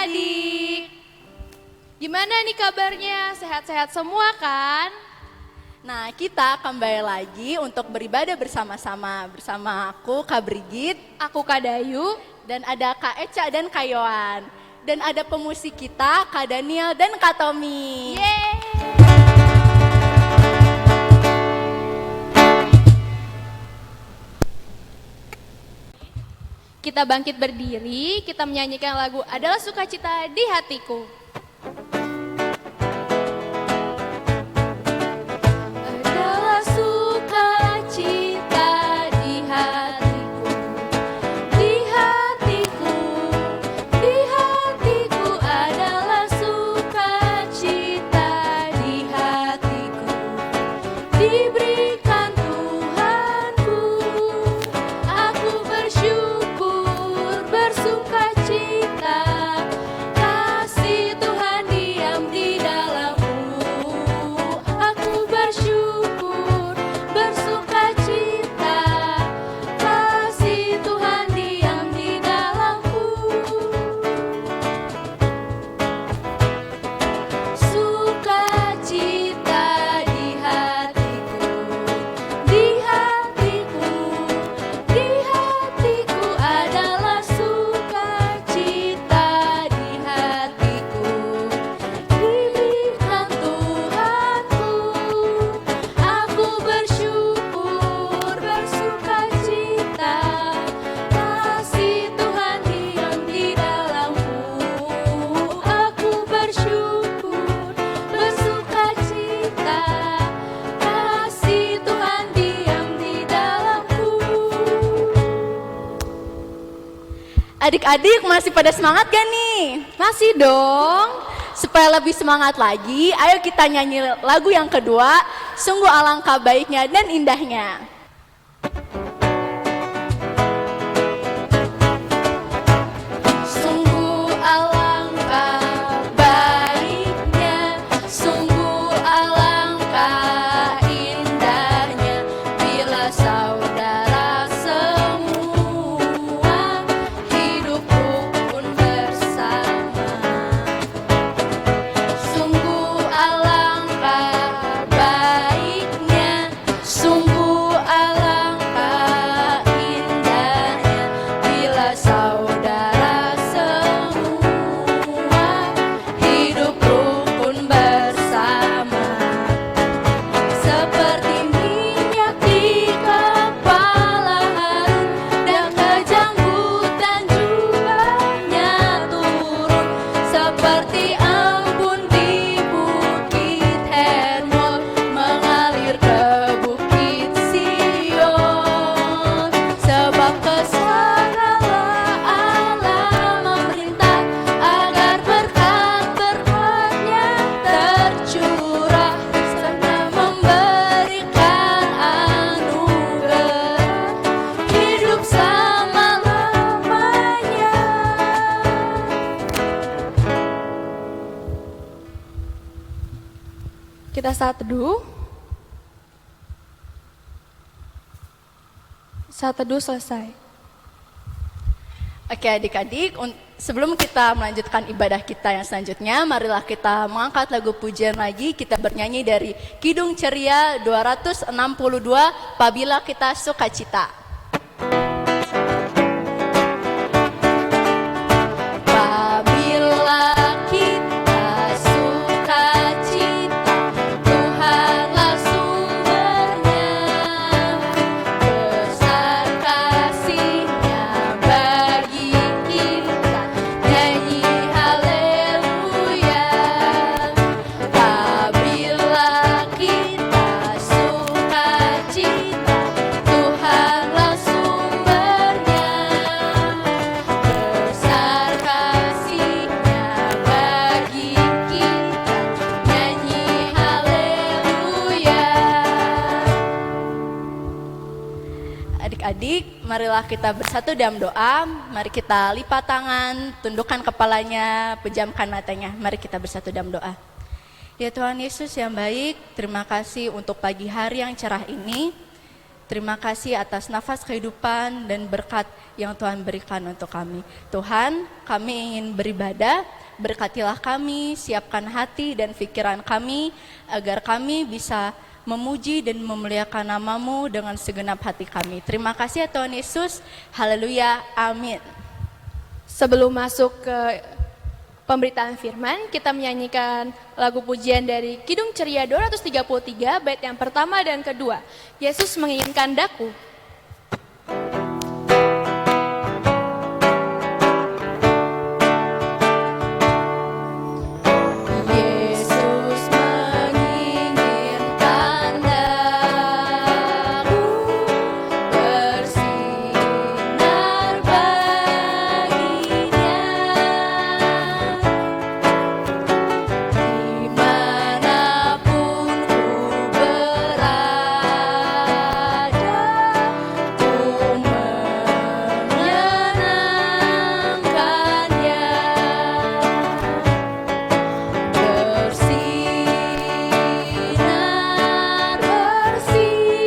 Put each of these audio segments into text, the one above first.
adik-adik. Gimana nih kabarnya? Sehat-sehat semua kan? Nah, kita kembali lagi untuk beribadah bersama-sama. Bersama aku, Kak Brigit. Aku Kak Dayu. Dan ada Kak Eca dan Kak Yohan. Dan ada pemusik kita, Kak Daniel dan Kak Tommy. Yeay! Kita bangkit berdiri, kita menyanyikan lagu Adalah Sukacita di Hatiku. Adalah sukacita di hatiku, di hatiku, di hatiku adalah sukacita di hatiku, diberikan Tuhanku, aku bersyukur, bersukacita, kasih Tuhan diam di dalamku, aku bersyukur, bersukacita, kasih Tuhan diam di dalamku. Sukacita di hatiku, di hatiku, di hatiku adalah sukacita di hatiku, diberikan Tuhanku, aku bersyukur, bersukacita, kasih Tuhan diam di dalamku, aku bersyukur, bersukacita, kasih Tuhan diam di dalamku. Adik-adik masih pada semangat gak nih? Masih dong. Supaya lebih semangat lagi, ayo kita nyanyi lagu yang kedua, Sungguh Alangkah Baiknya dan Indahnya. Sungguh alangkah baiknya, sungguh alangkah indahnya, bila saudara semua hidup rukun bersama. Sungguh alangkah baiknya, sungguh alangkah indahnya, bila saudara semua hidup rukun bersama. Seperti minyak di kepala Harun dan kejanggutan jubahnya turun, seperti embun di bukit Hermon mengalir ke bukit Sion. Sebab kesanalah Allah memerintah agar berkat-berkatnya tercurah, serta memberikan anugerah hidup selama-lamanya. Kita saat teduh. Saat teduh selesai. Oke adik-adik, sebelum kita melanjutkan ibadah kita yang selanjutnya, marilah kita mengangkat lagu pujian lagi. Kita bernyanyi dari Kidung Ceria 262, Apabila Kita Sukacita. Apabila kita sukacita, Tuhanlah sumbernya, besar kasih-Nya bagi kita, nyanyi haleluya. Apabila kita sukacita, Tuhanlah sumbernya, besar kasih-Nya bagi kita, nyanyi haleluya. Adik-adik, marilah kita bersatu dalam doa. Mari kita lipat tangan, tundukkan kepalanya, pejamkan matanya. Mari kita bersatu dalam doa. Ya Tuhan Yesus yang baik, terima kasih untuk pagi hari yang cerah ini. Terima kasih atas nafas kehidupan dan berkat yang Tuhan berikan untuk kami. Tuhan, kami ingin beribadah, berkatilah kami, siapkan hati dan pikiran kami, agar kami bisa memuji dan memuliakan nama-Mu dengan segenap hati kami. Terima kasih ya Tuhan Yesus, haleluya, amin. Sebelum masuk ke pemberitaan firman, kita menyanyikan lagu pujian dari Kidung Ceria 233, bait yang pertama dan kedua. Yesus menginginkan daku. Yesus menginginkan daku bersinar baginya, dimanapun ku berada, ku menyenangkannya. Bersinar, bersinar,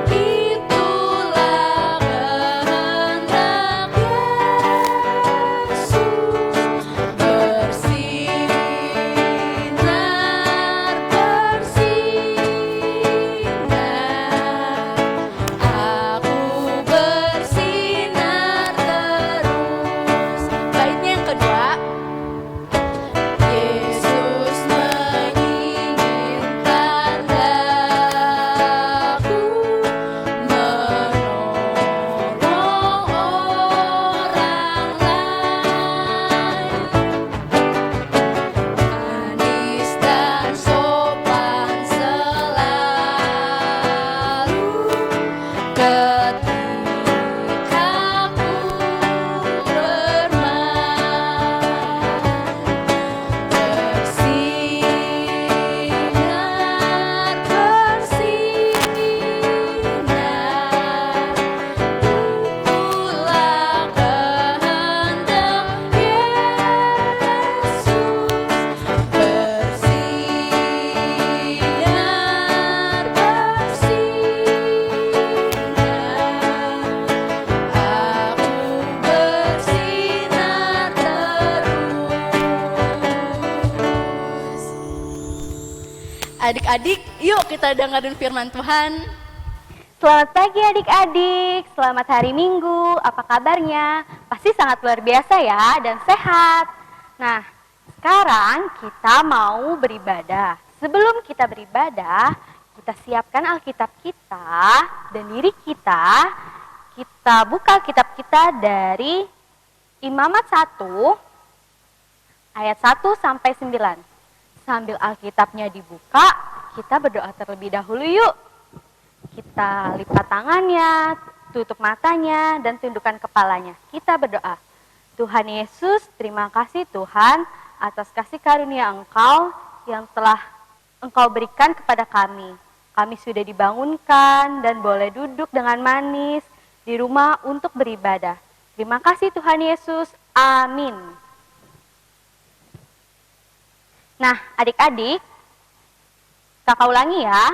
itulah kehendak Yesus. Bersinar, bersinar, aku bersinar terus. Baitnya yang kedua. Yesus menginginkan daku menolong orang lain, manis dan sopan selalu ketika ku bermain. Bersinar, bersinar, itulah kehendak Yesus. Bersinar, bersinar, aku bersinar terus. Adik-adik, yuk kita dengerin firman Tuhan. Selamat pagi adik-adik, selamat hari Minggu, apa kabarnya? Pasti sangat luar biasa ya dan sehat. Nah, sekarang kita mau beribadah. Sebelum kita beribadah, kita siapkan Alkitab kita dan diri kita. Kita buka Alkitab kita dari Imamat 1 ayat 1 sampai 9. Sambil Alkitabnya dibuka, kita berdoa terlebih dahulu yuk. Kita lipat tangannya, tutup matanya, dan tundukkan kepalanya. Kita berdoa. Tuhan Yesus, terima kasih Tuhan atas kasih karunia Engkau yang telah Engkau berikan kepada kami. Kami sudah dibangunkan dan boleh duduk dengan manis di rumah untuk beribadah. Terima kasih Tuhan Yesus. Amin. Nah, adik-adik, kakak ulangi ya.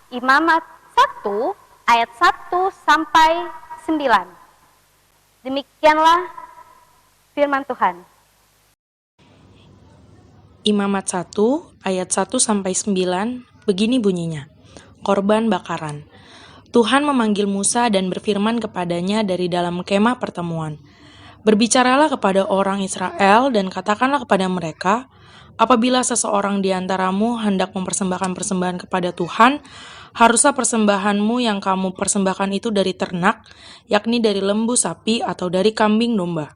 Imamat 1 ayat 1 sampai 9. Demikianlah firman Tuhan. Imamat 1 ayat 1 sampai 9 begini bunyinya. Korban bakaran. Tuhan memanggil Musa dan berfirman kepadanya dari dalam kemah pertemuan. Berbicaralah kepada orang Israel dan katakanlah kepada mereka, apabila seseorang di antaramu hendak mempersembahkan persembahan kepada Tuhan, haruslah persembahanmu yang kamu persembahkan itu dari ternak, yakni dari lembu sapi atau dari kambing domba.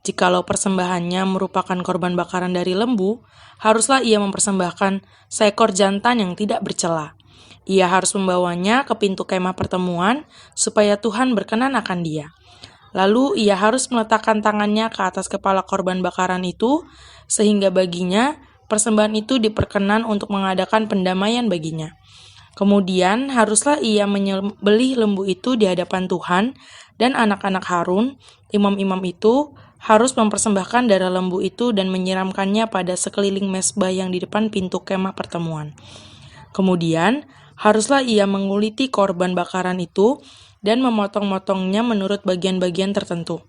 Jikalau persembahannya merupakan korban bakaran dari lembu, haruslah ia mempersembahkan seekor jantan yang tidak bercela. Ia harus membawanya ke pintu kemah pertemuan, supaya Tuhan berkenan akan dia. Lalu ia harus meletakkan tangannya ke atas kepala korban bakaran itu, sehingga baginya persembahan itu diperkenan untuk mengadakan pendamaian baginya. Kemudian haruslah ia menyembelih lembu itu di hadapan Tuhan, dan anak-anak Harun, imam-imam itu, harus mempersembahkan darah lembu itu dan menyiramkannya pada sekeliling mezbah yang di depan pintu kemah pertemuan. Kemudian, haruslah ia menguliti korban bakaran itu dan memotong-motongnya menurut bagian-bagian tertentu.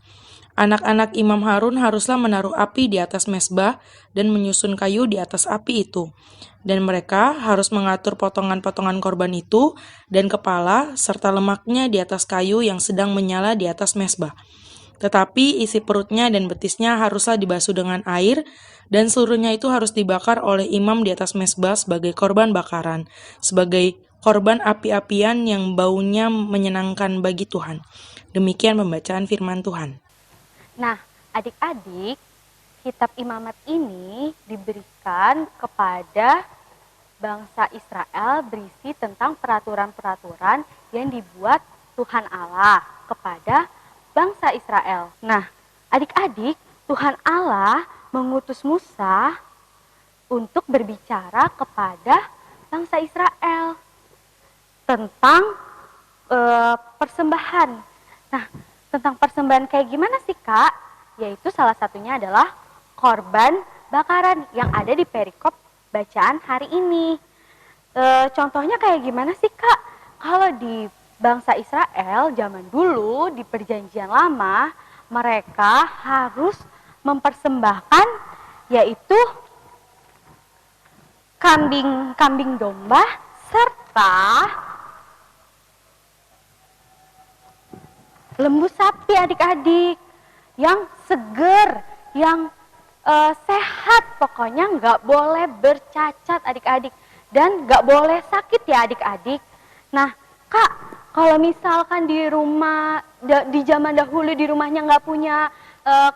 Anak-anak Imam Harun haruslah menaruh api di atas mezbah dan menyusun kayu di atas api itu. Dan mereka harus mengatur potongan-potongan korban itu dan kepala serta lemaknya di atas kayu yang sedang menyala di atas mezbah. Tetapi isi perutnya dan betisnya haruslah dibasuh dengan air, dan seluruhnya itu harus dibakar oleh imam di atas mezbah sebagai korban bakaran, sebagai korban api-apian yang baunya menyenangkan bagi Tuhan. Demikian pembacaan firman Tuhan. Nah, adik-adik, kitab imamat ini diberikan kepada bangsa Israel berisi tentang peraturan-peraturan yang dibuat Tuhan Allah kepada bangsa Israel. Nah, adik-adik, Tuhan Allah mengutus Musa untuk berbicara kepada bangsa Israel tentang persembahan. Nah, tentang persembahan kayak gimana sih, Kak? Yaitu salah satunya adalah korban bakaran yang ada di perikop bacaan hari ini. Contohnya kayak gimana sih, Kak? Kalau di bangsa Israel zaman dulu di perjanjian lama, mereka harus mempersembahkan yaitu kambing domba serta lembu sapi, adik-adik, yang seger, yang sehat, pokoknya nggak boleh bercacat, adik-adik, dan nggak boleh sakit ya, adik-adik. Nah, Kak, kalau misalkan di rumah, di zaman dahulu di rumahnya nggak punya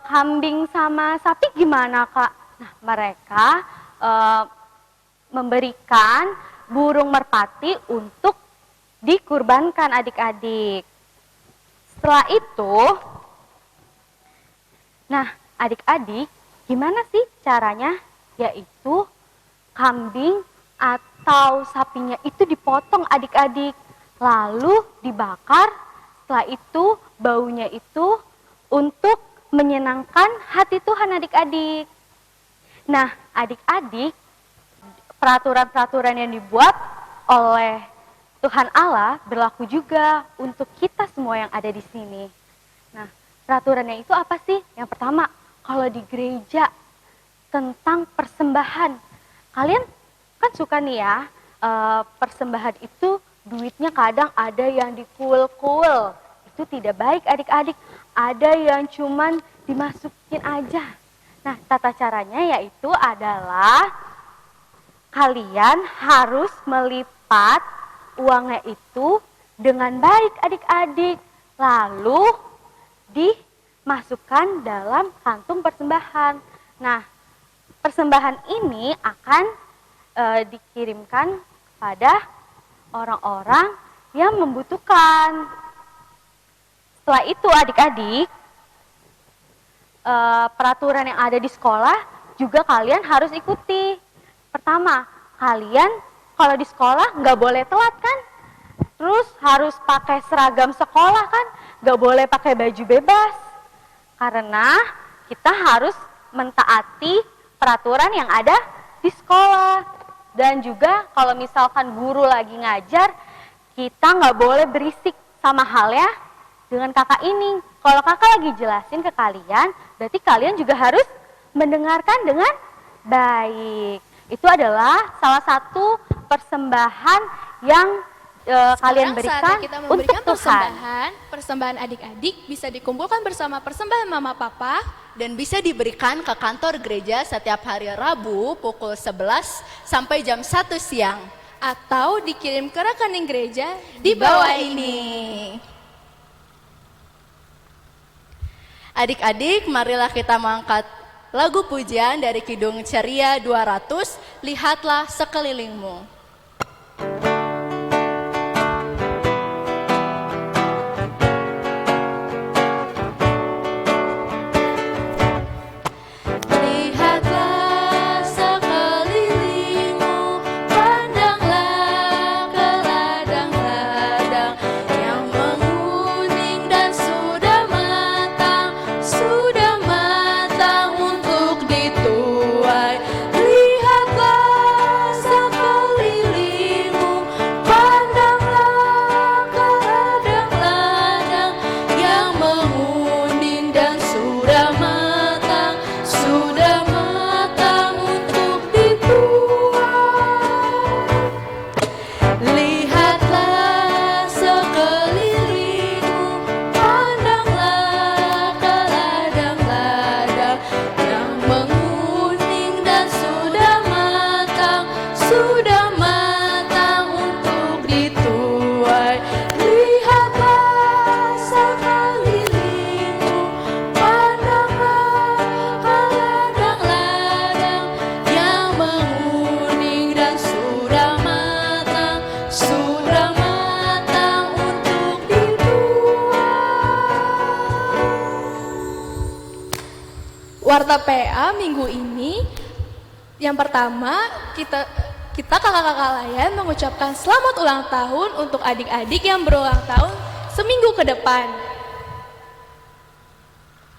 kambing sama sapi, gimana, Kak? Nah, mereka memberikan burung merpati untuk dikurbankan, adik-adik. Setelah itu, nah adik-adik, gimana sih caranya? Yaitu kambing atau sapinya itu dipotong, adik-adik, lalu dibakar. Setelah itu baunya itu untuk menyenangkan hati Tuhan, adik-adik. Nah, adik-adik, peraturan-peraturan yang dibuat oleh Tuhan Allah berlaku juga untuk kita semua yang ada di sini. Nah, peraturannya itu apa sih? Yang pertama, kalau di gereja tentang persembahan. Kalian kan suka nih ya, persembahan itu duitnya kadang ada yang dikul-kul. Itu tidak baik, adik-adik. Ada yang cuman dimasukin aja. Nah, tata caranya yaitu adalah kalian harus melipat uangnya itu dengan baik, adik-adik. Lalu dimasukkan dalam kantung persembahan. Nah, persembahan ini akan dikirimkan kepada orang-orang yang membutuhkan. Setelah itu, adik-adik, peraturan yang ada di sekolah juga kalian harus ikuti. Pertama, kalian kalau di sekolah nggak boleh telat kan? Terus harus pakai seragam sekolah kan? Nggak boleh pakai baju bebas. Karena kita harus mentaati peraturan yang ada di sekolah. Dan juga kalau misalkan guru lagi ngajar, kita nggak boleh berisik, sama halnya dengan kakak ini. Kalau kakak lagi jelasin ke kalian, berarti kalian juga harus mendengarkan dengan baik. Itu adalah salah satu persembahan yang kalian berikan kita untuk memberikan Tuhan. persembahan adik-adik bisa dikumpulkan bersama persembahan mama papa Dan bisa diberikan ke kantor gereja setiap hari Rabu pukul 11 sampai jam 1 siang. atau dikirim ke rekening gereja Di bawah ini. Adik-adik, marilah kita mengangkat lagu pujian dari Kidung Ceria 200, Lihatlah Sekelilingmu. Lihatlah sekelilingmu, pandanglah ke ladang-ladang yang menguning dan sudah matang untuk dituai. Lihatlah sekelilingmu. Warta PA minggu ini, yang pertama kita kakak-kakak layan mengucapkan selamat ulang tahun untuk adik-adik yang berulang tahun seminggu ke depan.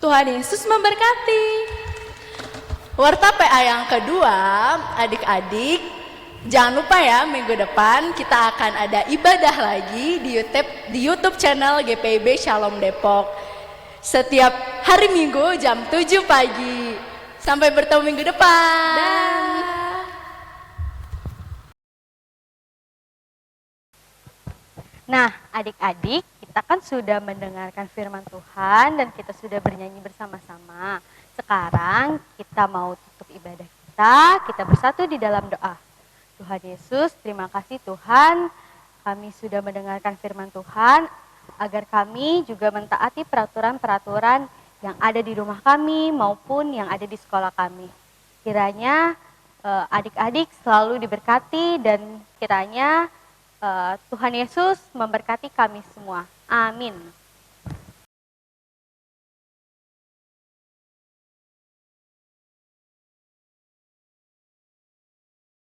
Tuhan Yesus memberkati. Warta PA yang kedua, adik-adik, jangan lupa ya minggu depan kita akan ada ibadah lagi di YouTube channel GPIB Shalom Depok. Setiap hari Minggu jam 7 pagi. Sampai bertemu minggu depan. Nah, adik-adik, kita kan sudah mendengarkan firman Tuhan dan kita sudah bernyanyi bersama-sama. Sekarang kita mau tutup ibadah kita bersatu di dalam doa. Tuhan Yesus, terima kasih Tuhan, kami sudah mendengarkan firman Tuhan, agar kami juga mentaati peraturan-peraturan yang ada di rumah kami maupun yang ada di sekolah kami. Kiranya adik-adik selalu diberkati dan kiranya Tuhan Yesus memberkati kami semua. Amin.